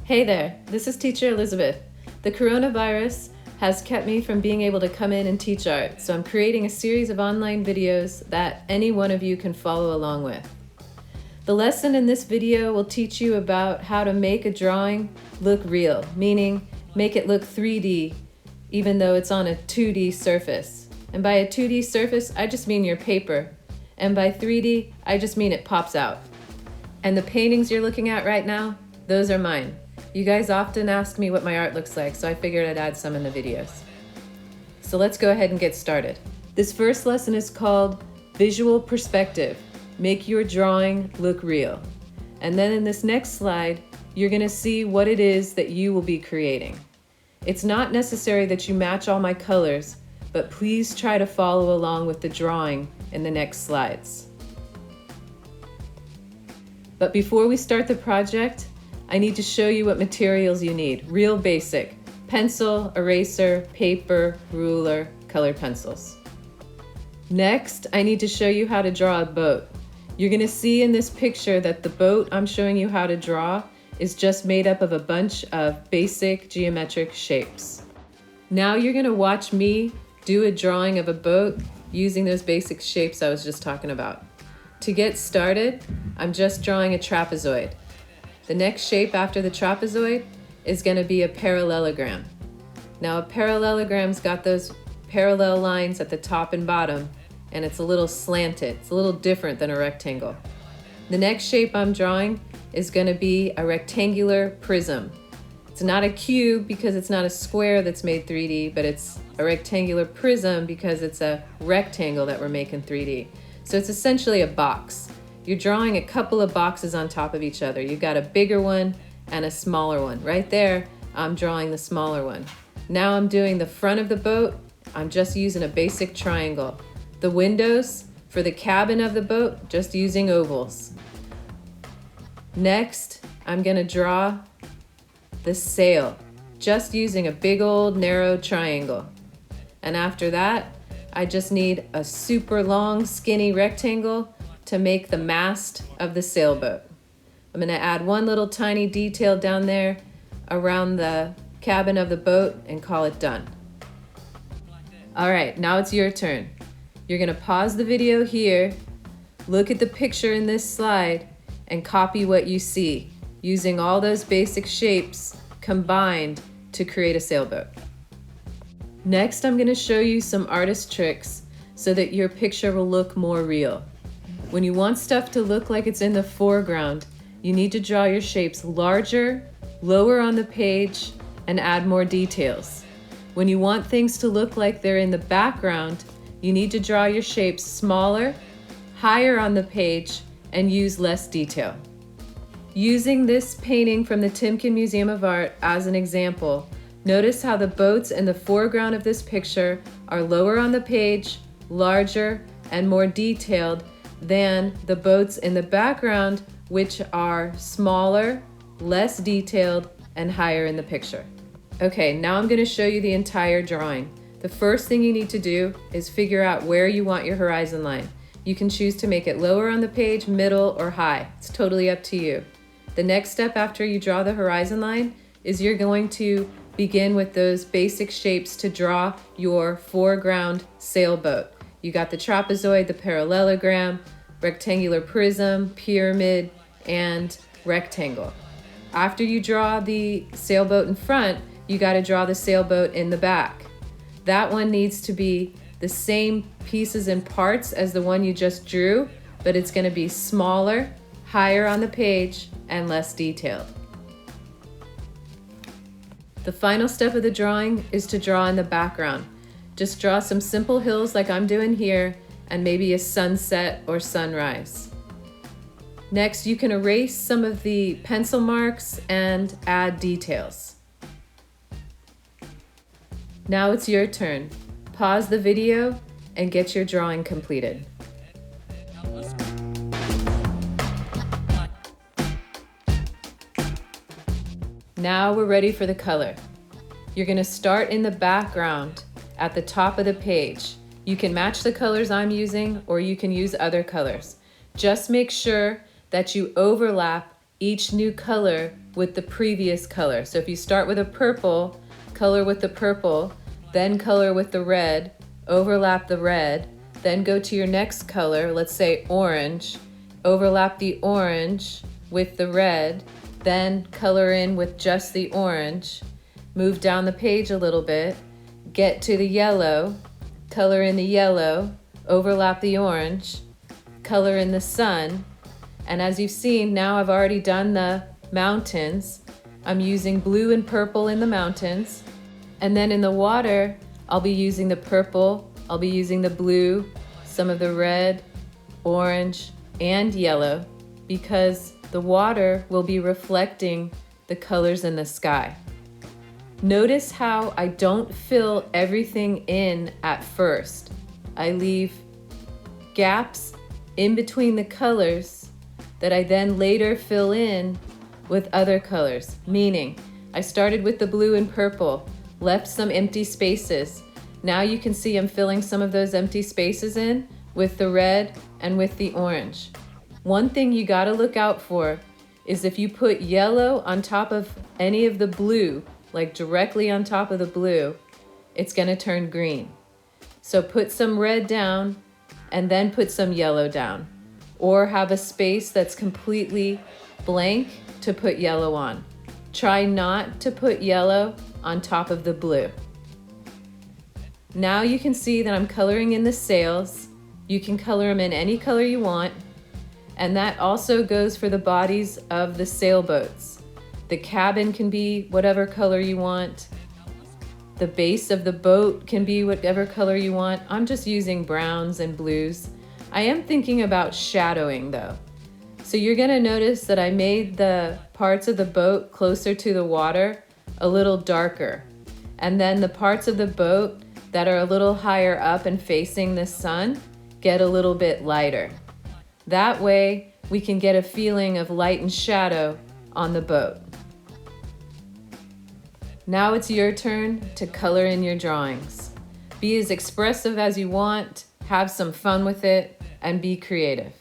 Hey there, this is Teacher Elizabeth. The coronavirus has kept me from being able to come in and teach art, so I'm creating a series of online videos that any one of you can follow along with. The lesson in this video will teach you about how to make a drawing look real, meaning make it look 3D even though it's on a 2D surface. And by a 2D surface, I just mean your paper. And by 3D, I just mean it pops out. And the paintings you're looking at right now, those are mine. You guys often ask me what my art looks like, so I figured I'd add some in the videos. So let's go ahead and get started. This first lesson is called Visual Perspective. Make your drawing look real. And then in this next slide, you're gonna see what it is that you will be creating. It's not necessary that you match all my colors, but please try to follow along with the drawing in the next slides. But before we start the project, I need to show you what materials you need. Real basic: pencil, eraser, paper, ruler, colored pencils. Next, I need to show you how to draw a boat. You're gonna see in this picture that the boat I'm showing you how to draw is just made up of a bunch of basic geometric shapes. Now you're gonna watch me do a drawing of a boat using those basic shapes I was just talking about. To get started, I'm just drawing a trapezoid. The next shape after the trapezoid is going to be a parallelogram. Now a parallelogram's got those parallel lines at the top and bottom, and it's a little slanted. It's a little different than a rectangle. The next shape I'm drawing is going to be a rectangular prism. It's not a cube because it's not a square that's made 3D, but it's a rectangular prism because it's a rectangle that we're making 3D. So it's essentially a box. You're drawing a couple of boxes on top of each other. You've got a bigger one and a smaller one. Right there, I'm drawing the smaller one. Now I'm doing the front of the boat. I'm just using a basic triangle. The windows for the cabin of the boat, just using ovals. Next, I'm gonna draw the sail, just using a big old narrow triangle. And after that, I just need a super long skinny rectangle to make the mast of the sailboat. I'm gonna add one little tiny detail down there around the cabin of the boat and call it done. All right, now it's your turn. You're gonna pause the video here, look at the picture in this slide, and copy what you see, using all those basic shapes combined to create a sailboat. Next, I'm gonna show you some artist tricks so that your picture will look more real. When you want stuff to look like it's in the foreground, you need to draw your shapes larger, lower on the page, and add more details. When you want things to look like they're in the background, you need to draw your shapes smaller, higher on the page, and use less detail. Using this painting from the Timken Museum of Art as an example, notice how the boats in the foreground of this picture are lower on the page, larger, and more detailed than the boats in the background, which are smaller, less detailed, and higher in the picture. Okay, now I'm going to show you the entire drawing. The first thing you need to do is figure out where you want your horizon line. You can choose to make it lower on the page, middle, or high. It's totally up to you. The next step after you draw the horizon line is you're going to begin with those basic shapes to draw your foreground sailboat. You got the trapezoid, the parallelogram, rectangular prism, pyramid, and rectangle. After you draw the sailboat in front, you got to draw the sailboat in the back. That one needs to be the same pieces and parts as the one you just drew, but it's going to be smaller, higher on the page, and less detailed. The final step of the drawing is to draw in the background. Just draw some simple hills like I'm doing here, and maybe a sunset or sunrise. Next, you can erase some of the pencil marks and add details. Now it's your turn. Pause the video and get your drawing completed. Now we're ready for the color. You're going to start in the background at the top of the page. You can match the colors I'm using, or you can use other colors. Just make sure that you overlap each new color with the previous color. So if you start with a purple, color with the purple, then color with the red, overlap the red, then go to your next color, let's say orange, overlap the orange with the red, then color in with just the orange, move down the page a little bit, get to the yellow, color in the yellow, overlap the orange, color in the sun, and as you've seen, now I've already done the mountains. I'm using blue and purple in the mountains, and then in the water, I'll be using the purple, I'll be using the blue, some of the red, orange, and yellow, because the water will be reflecting the colors in the sky. Notice how I don't fill everything in at first. I leave gaps in between the colors that I then later fill in with other colors, meaning I started with the blue and purple, left some empty spaces. Now you can see I'm filling some of those empty spaces in with the red and with the orange. One thing you gotta look out for is if you put yellow on top of any of the blue, like directly on top of the blue, it's gonna turn green. So put some red down and then put some yellow down, or have a space that's completely blank to put yellow on. Try not to put yellow on top of the blue. Now you can see that I'm coloring in the sails. You can color them in any color you want, and that also goes for the bodies of the sailboats. The cabin can be whatever color you want. The base of the boat can be whatever color you want. I'm just using browns and blues. I am thinking about shadowing though. So you're gonna notice that I made the parts of the boat closer to the water a little darker. And then the parts of the boat that are a little higher up and facing the sun get a little bit lighter. That way we can get a feeling of light and shadow on the boat. Now it's your turn to color in your drawings. Be as expressive as you want, have some fun with it, and be creative.